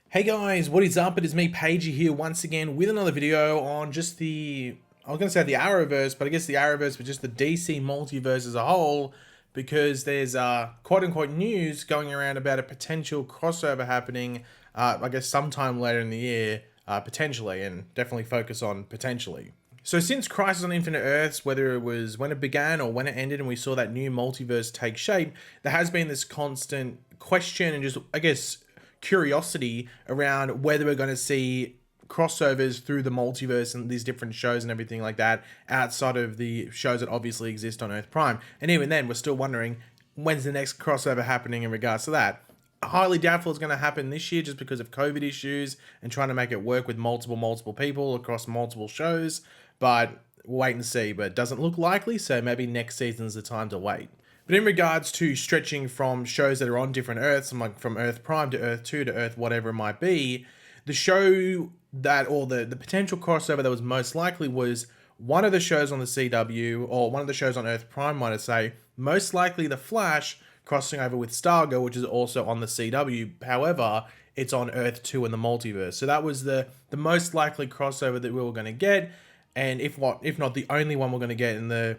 Hey guys, what is up? It is me, Pagey, here once again with another video on just I was going to say the Arrowverse, but I guess the Arrowverse, but just the DC Multiverse as a whole, because there's quote-unquote news going around about a potential crossover happening, I guess sometime later in the year, potentially, and definitely focus on potentially. So since Crisis on Infinite Earths, whether it was when it began or when it ended and we saw that new multiverse take shape, there has been this constant question and just, I guess, curiosity around whether we're going to see crossovers through the multiverse and these different shows and everything like that outside of the shows that obviously exist on Earth Prime. And even then, we're still wondering when's the next crossover happening in regards to that. Highly doubtful it's going to happen this year just because of COVID issues and trying to make it work with multiple people across multiple shows. But we'll wait and see. But it doesn't look likely, so maybe next season's the time to wait. But in regards to stretching from shows that are on different Earths, like from Earth Prime to Earth 2 to Earth whatever it might be, the show that, or the potential crossover that was most likely was one of the shows on the CW, or one of the shows on Earth Prime, might I say, most likely The Flash crossing over with Stargirl, which is also on the CW. However, it's on Earth 2 in the multiverse. So that was the most likely crossover that we were going to get, and if not the only one we're going to get in the,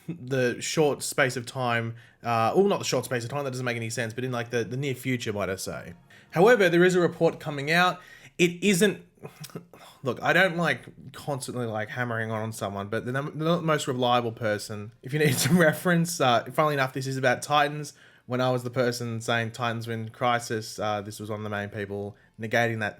the short space of time, well, not the short space of time, that doesn't make any sense, but in like the near future, might I say. However, there is a report coming out. It isn't, look, I don't like constantly like hammering on someone, but they're not the most reliable person. If you need some reference, funnily enough, this is about Titans. When I was the person saying Titans win Crisis, this was one of the main people negating that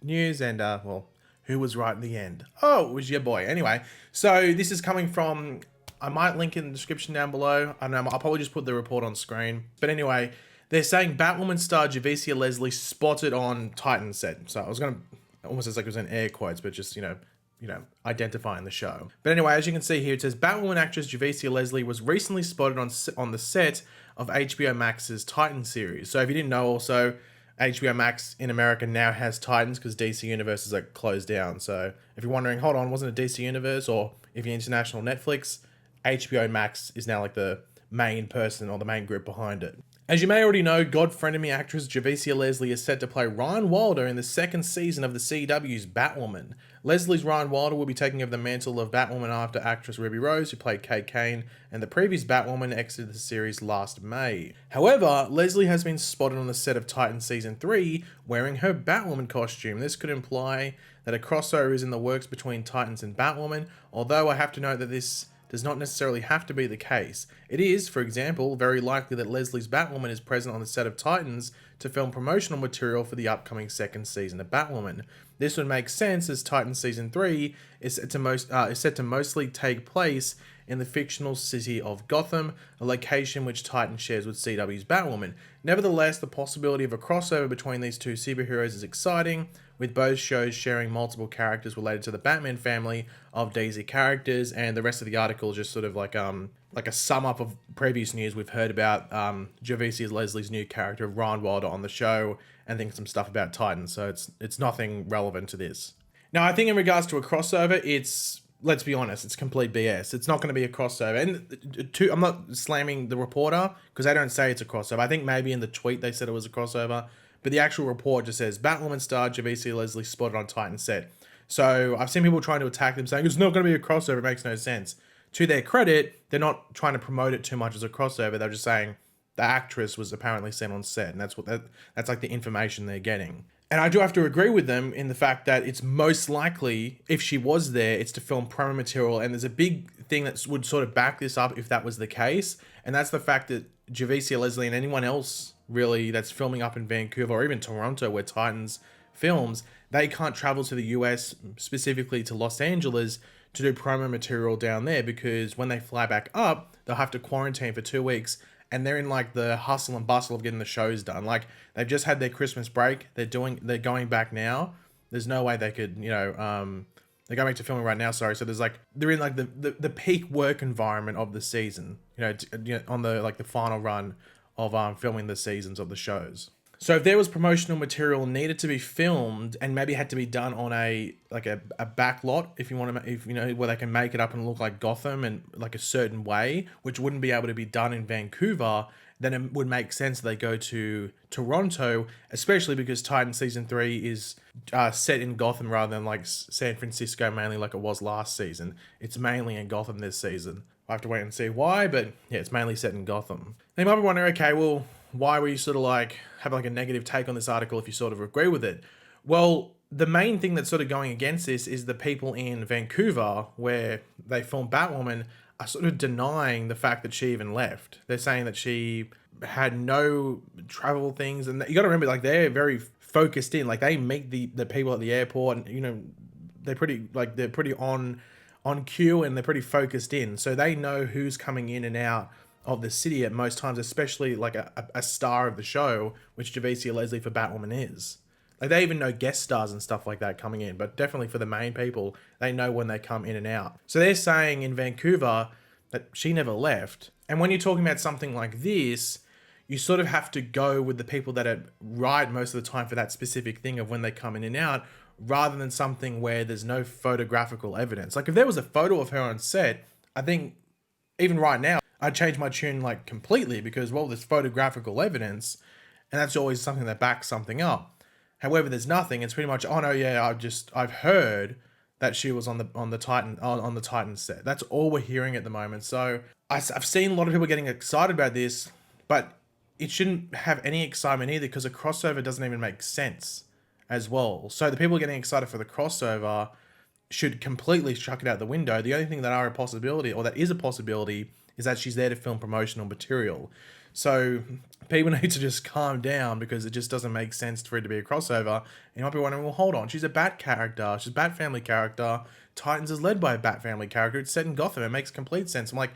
news, and well, who was right in the end? Oh, it was your boy. Anyway, so this is coming from, I might link it in the description down below. I know I'll probably just put the report on screen. But anyway, they're saying Batwoman star Javicia Leslie spotted on Titan set. So I was going to, almost as like it was in air quotes, but just, identifying the show. But anyway, as you can see here, it says Batwoman actress Javicia Leslie was recently spotted on the set of HBO Max's Titan series. So if you didn't know, also, HBO Max in America now has Titans because DC Universe is like closed down. So if you're wondering, hold on, wasn't it DC Universe? Or if you're international Netflix, HBO Max is now like the main person or the main group behind it. As you may already know, God frenemy actress Javicia Leslie is set to play Ryan Wilder in the second season of the CW's Batwoman. Leslie's Ryan Wilder will be taking over the mantle of Batwoman after actress Ruby Rose, who played Kate Kane, and the previous Batwoman exited the series last May. However, Leslie has been spotted on the set of Titan Season 3 wearing her Batwoman costume. This could imply that a crossover is in the works between Titans and Batwoman, although I have to note that this does not necessarily have to be the case. It is, for example, very likely that Leslie's Batwoman is present on the set of Titans to film promotional material for the upcoming second season of Batwoman. This would make sense as Titan Season 3 is set to mostly take place in the fictional city of Gotham, a location which Titan shares with CW's Batwoman. Nevertheless, the possibility of a crossover between these two superheroes is exciting, with both shows sharing multiple characters related to the Batman family of DC characters, and the rest of the article is just sort of like a sum up of previous news we've heard about Javicia Leslie's new character of Ron Wilder on the show, and then some stuff about Titans, so it's nothing relevant to this. Now, I think in regards to a crossover, let's be honest, it's complete BS. It's not going to be a crossover. And I'm not slamming the reporter because they don't say it's a crossover. I think maybe in the tweet they said it was a crossover, but the actual report just says Batwoman star Javicia Leslie spotted on Titan set. So I've seen people trying to attack them saying it's not going to be a crossover. It makes no sense. To their credit, they're not trying to promote it too much as a crossover. They're just saying the actress was apparently seen on set, and that's like the information they're getting. And I do have to agree with them in the fact that it's most likely, if she was there, it's to film promo material. And there's a big thing that would sort of back this up if that was the case. And that's the fact that Javicia Leslie and anyone else really that's filming up in Vancouver or even Toronto where Titans films, they can't travel to the US, specifically to Los Angeles, to do promo material down there because when they fly back up, they'll have to quarantine for 2 weeks. And they're in like the hustle and bustle of getting the shows done. Like they've just had their Christmas break. They're going back now. There's no way they could, they're going back to filming right now. Sorry. So they're in like the peak work environment of the season, on the like the final run of filming the seasons of the shows. So if there was promotional material needed to be filmed and maybe had to be done on a back lot, if you want to, if you know, where they can make it up and look like Gotham and like a certain way, which wouldn't be able to be done in Vancouver, then it would make sense they go to Toronto, especially because Titan season 3 is set in Gotham rather than like San Francisco, mainly like it was last season. It's mainly in Gotham this season. I have to wait and see why, but yeah, it's mainly set in Gotham. They might be wondering, okay, well, why were you sort of like have like a negative take on this article if you sort of agree with it? Well, the main thing that's sort of going against this is the people in Vancouver where they filmed Batwoman are sort of denying the fact that she even left. They're saying that she had no travel things, and you got to remember, like, they're very focused in. Like, they meet the people at the airport, and you know, they're pretty on cue, and they're pretty focused in, so they know who's coming in and out of the city at most times, especially like a star of the show, which Javicia Leslie for Batwoman is. Like, they even know guest stars and stuff like that coming in, but definitely for the main people, they know when they come in and out. So they're saying in Vancouver that she never left. And when you're talking about something like this, you sort of have to go with the people that are right most of the time for that specific thing of when they come in and out, rather than something where there's no photographical evidence. Like, if there was a photo of her on set, I think even right now, I'd change my tune like completely, because, well, there's photographical evidence, and that's always something that backs something up. However, there's nothing. It's pretty much, oh no, yeah, I've heard that she was on the Titan set. That's all we're hearing at the moment. So I've seen a lot of people getting excited about this, but it shouldn't have any excitement either, because a crossover doesn't even make sense as well. So the people getting excited for the crossover should completely chuck it out the window. The only thing that is a possibility is that she's there to film promotional material. So people need to just calm down, because it just doesn't make sense for it to be a crossover. And you might be wondering, well, hold on, she's a Bat character, she's a Bat family character, Titans is led by a Bat family character, it's set in Gotham, it makes complete sense. I'm like,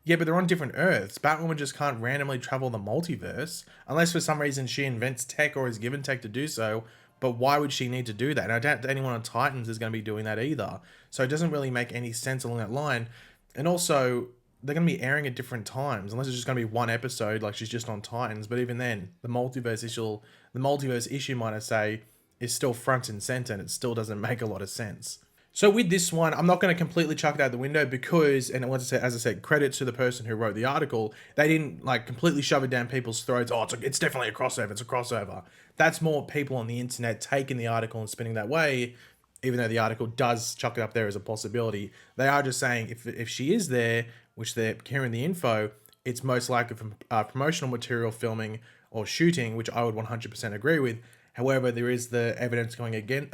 yeah, but they're on different Earths. Batwoman just can't randomly travel the multiverse, unless for some reason she invents tech or is given tech to do so. But why would she need to do that? And I doubt anyone on Titans is going to be doing that either. So it doesn't really make any sense along that line. And also, they're going to be airing at different times, unless it's just going to be one episode, like she's just on Titans. But even then, the multiverse issue, might I say, is still front and center, and it still doesn't make a lot of sense. So with this one, I'm not going to completely chuck it out the window, because, and as I said, credit to the person who wrote the article, they didn't like completely shove it down people's throats. Oh, it's definitely a crossover. It's a crossover. That's more people on the internet taking the article and spinning that way, even though the article does chuck it up there as a possibility. They are just saying if she is there, which they're hearing the info, it's most likely from promotional material filming or shooting, which I would 100% agree with. However, there is the evidence going against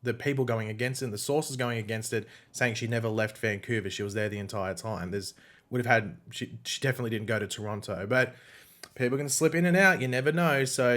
the people going against it, and the sources going against it, saying she never left Vancouver. She was there the entire time. She definitely didn't go to Toronto, but people can slip in and out. You never know. So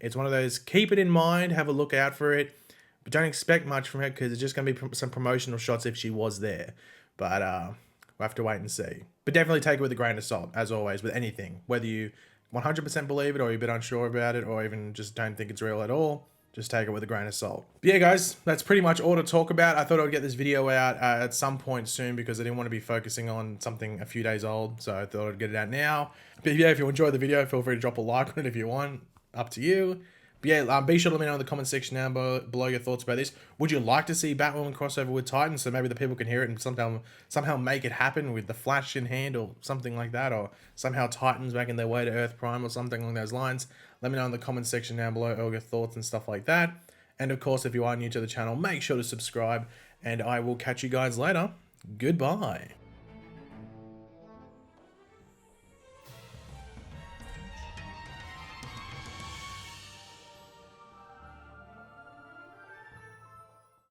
it's one of those, keep it in mind, have a look out for it, but don't expect much from it, because it's just going to be some promotional shots if she was there. But we'll have to wait and see. But definitely take it with a grain of salt, as always, with anything. Whether you 100% believe it, or you're a bit unsure about it, or even just don't think it's real at all, just take it with a grain of salt. But yeah, guys, that's pretty much all to talk about. I thought I'd get this video out at some point soon, because I didn't want to be focusing on something a few days old. So I thought I'd get it out now. But yeah, if you enjoyed the video, feel free to drop a like on it if you want. Up to you. But yeah, be sure to let me know in the comment section down below your thoughts about this. Would you like to see Batwoman crossover with Titans, so maybe the people can hear it and somehow make it happen with the Flash in hand or something like that, or somehow Titans making their way to Earth Prime or something along those lines? Let me know in the comment section down below all your thoughts and stuff like that. And of course, if you are new to the channel, make sure to subscribe, and I will catch you guys later. Goodbye.